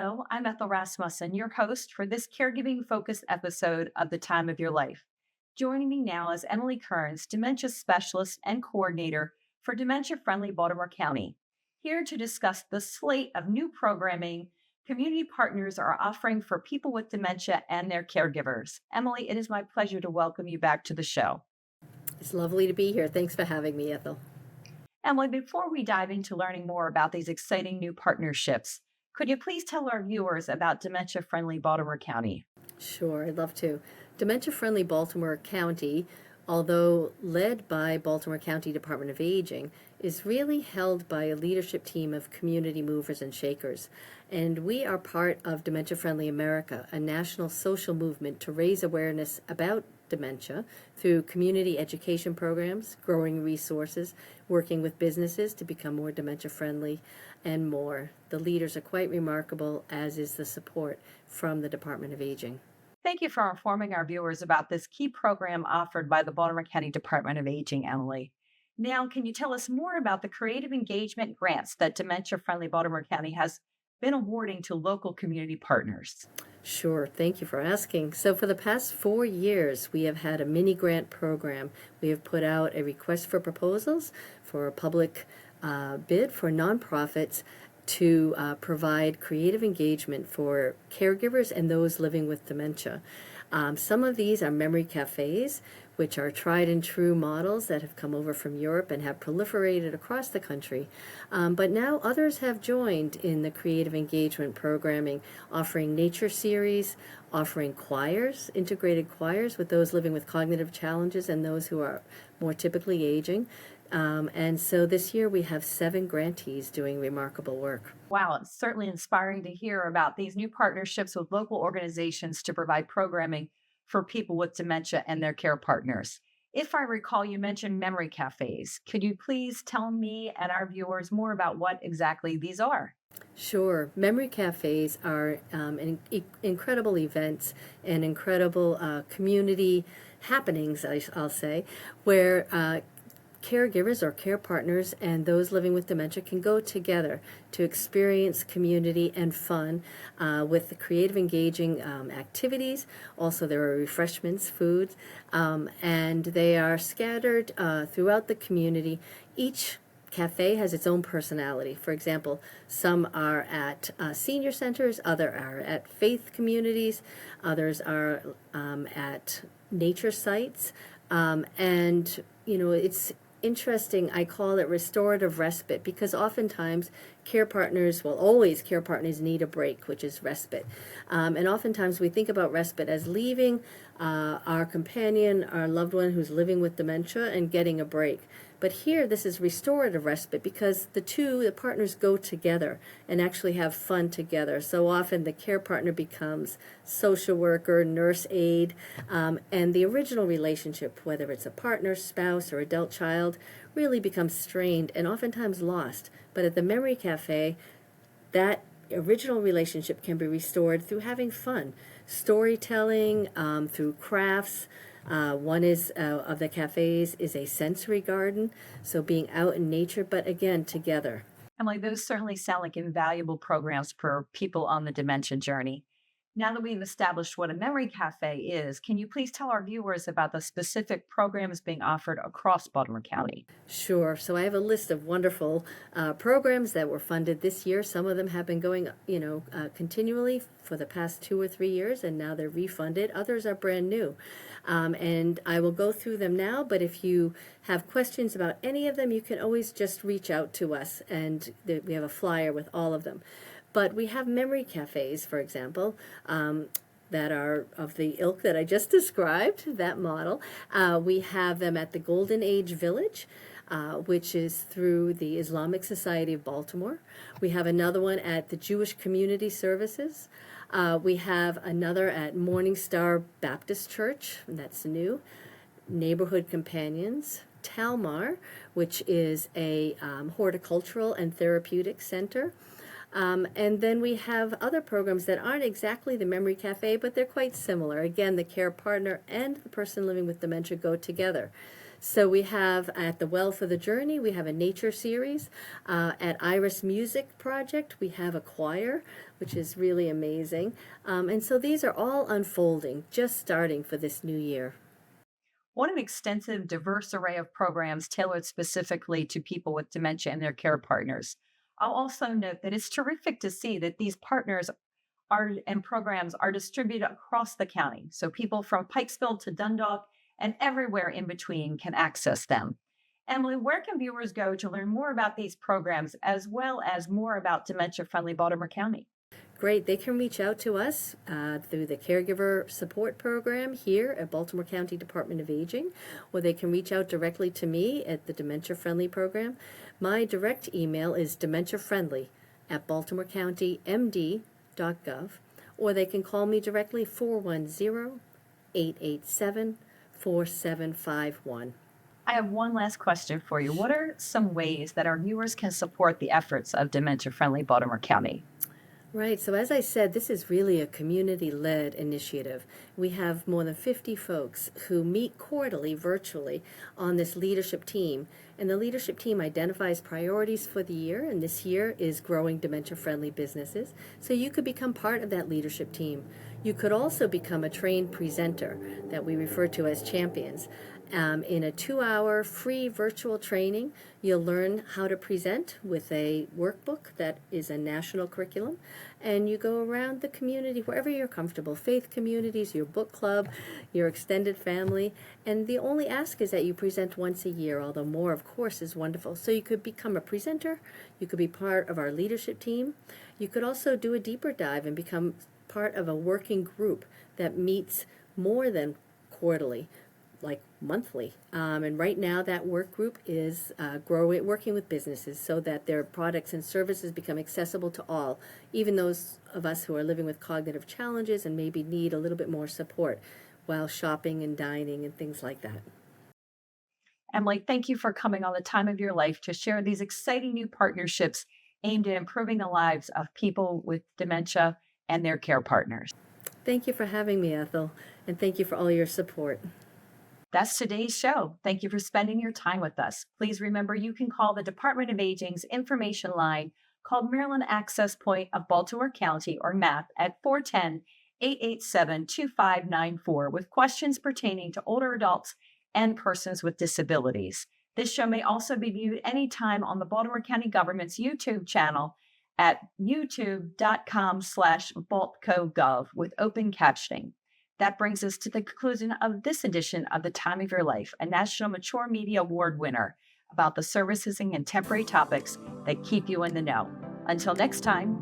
Hello, I'm Ethel Rasmussen, your host for this caregiving focused episode of The Time of Your Life. Joining me now is Emily Kearns, dementia specialist and coordinator for Dementia Friendly Baltimore County, here to discuss the slate of new programming community partners are offering for people with dementia and their caregivers. Emily, it is my pleasure to welcome you back to the show. It's lovely to be here. Thanks for having me, Ethel. Emily, before we dive into learning more about these exciting new partnerships, could you please tell our viewers about Dementia Friendly Baltimore County? Sure, I'd love to. Dementia Friendly Baltimore County, although led by Baltimore County Department of Aging, is really held by a leadership team of community movers and shakers. And we are part of Dementia Friendly America, a national social movement to raise awareness about dementia through community education programs, growing resources, working with businesses to become more dementia friendly, and more. The leaders are quite remarkable, as is the support from the Department of Aging. Thank you for informing our viewers about this key program offered by the Baltimore County Department of Aging, Emily. Now, can you tell us more about the creative engagement grants that Dementia Friendly Baltimore County has been awarding to local community partners? Sure, thank you for asking. So, for the past 4 years, we have had a mini grant program. We have put out a request for proposals for a public bid for nonprofits to provide creative engagement for caregivers and those living with dementia. Some of these are memory cafes, which are tried and true models that have come over from Europe and have proliferated across the country. But now others have joined in the creative engagement programming, offering nature series, offering choirs, integrated choirs with those living with cognitive challenges and those who are more typically aging. And so this year we have 7 grantees doing remarkable work. Wow, it's certainly inspiring to hear about these new partnerships with local organizations to provide programming for people with dementia and their care partners. If I recall, you mentioned memory cafes. Could you please tell me and our viewers more about what exactly these are? Sure. Memory cafes are incredible events and incredible community happenings, I'll say, where caregivers or care partners and those living with dementia can go together to experience community and fun with the creative, engaging activities. Also, there are refreshments, foods, and they are scattered throughout the community. Each cafe has its own personality. For example, some are at senior centers, others are at faith communities, others are at nature sites, and it's interesting. I call it restorative respite because oftentimes care partners, well, always care partners need a break, which is respite. And oftentimes we think about respite as leaving our companion, our loved one who's living with dementia, and getting a break. But here, this is restorative respite because the partners go together and actually have fun together. So often the care partner becomes social worker, nurse aide, and the original relationship, whether it's a partner, spouse, or adult child, really becomes strained and oftentimes lost. But at the Memory Cafe, that original relationship can be restored through having fun, storytelling, through crafts. One is of the cafes is a sensory garden, so being out in nature, but again together. Emily, those certainly sound like invaluable programs for people on the dementia journey. Now that we've established what a memory cafe is, can you please tell our viewers about the specific programs being offered across Baltimore County? Sure. So I have a list of wonderful programs that were funded this year. Some of them have been going, continually for the past 2 or 3 years, and now they're refunded. Others are brand new. And I will go through them now, but if you have questions about any of them, you can always just reach out to us, and we have a flyer with all of them. But we have memory cafes, for example, that are of the ilk that I just described, that model. We have them at the Golden Age Village, which is through the Islamic Society of Baltimore. We have another one at the Jewish Community Services. We have another at Morning Star Baptist Church, and that's new. Neighborhood Companions, Talmar, which is a horticultural and therapeutic center. And then we have other programs that aren't exactly the Memory Cafe, but they're quite similar. Again, the care partner and the person living with dementia go together. So we have at the Well for the Journey, we have a nature series. At Iris Music Project, we have a choir, which is really amazing. And so these are all unfolding, just starting for this new year. What an extensive, diverse array of programs tailored specifically to people with dementia and their care partners. I'll also note that it's terrific to see that these partners are and programs are distributed across the county. So people from Pikesville to Dundalk and everywhere in between can access them. Emily, where can viewers go to learn more about these programs as well as more about dementia friendly Baltimore County? Great. They can reach out to us through the Caregiver Support Program here at Baltimore County Department of Aging, or they can reach out directly to me at the Dementia Friendly Program. My direct email is dementiafriendly at baltimorecountymd.gov, or they can call me directly 410-887-4751. I have one last question for you. What are some ways that our viewers can support the efforts of dementia friendly Baltimore County? Right. So, as I said, this is really a community led initiative. We have more than 50 folks who meet quarterly virtually on this leadership team. And the leadership team identifies priorities for the year, and this year is growing dementia friendly businesses. So, you could become part of that leadership team. You could also become a trained presenter that we refer to as champions. In a 2-hour free virtual training, you'll learn how to present with a workbook that is a national curriculum, and you go around the community wherever you're comfortable, faith communities, your book club, your extended family, and the only ask is that you present once a year, although more, of course, is wonderful. So you could become a presenter, you could be part of our leadership team, you could also do a deeper dive and become part of a working group that meets more than quarterly, like monthly. And right now that work group is working with businesses so that their products and services become accessible to all, even those of us who are living with cognitive challenges and maybe need a little bit more support while shopping and dining and things like that. Emily, thank you for coming on the time of your life to share these exciting new partnerships aimed at improving the lives of people with dementia and their care partners. Thank you for having me, Ethel, and thank you for all your support. That's today's show. Thank you for spending your time with us. Please remember you can call the Department of Aging's information line called Maryland Access Point of Baltimore County or MAP at 410-887-2594 with questions pertaining to older adults and persons with disabilities. This show may also be viewed anytime on the Baltimore County government's YouTube channel at youtube.com/baltcogov with open captioning. That brings us to the conclusion of this edition of The Time of Your Life, a National Mature Media Award winner about the services and contemporary topics that keep you in the know. Until next time,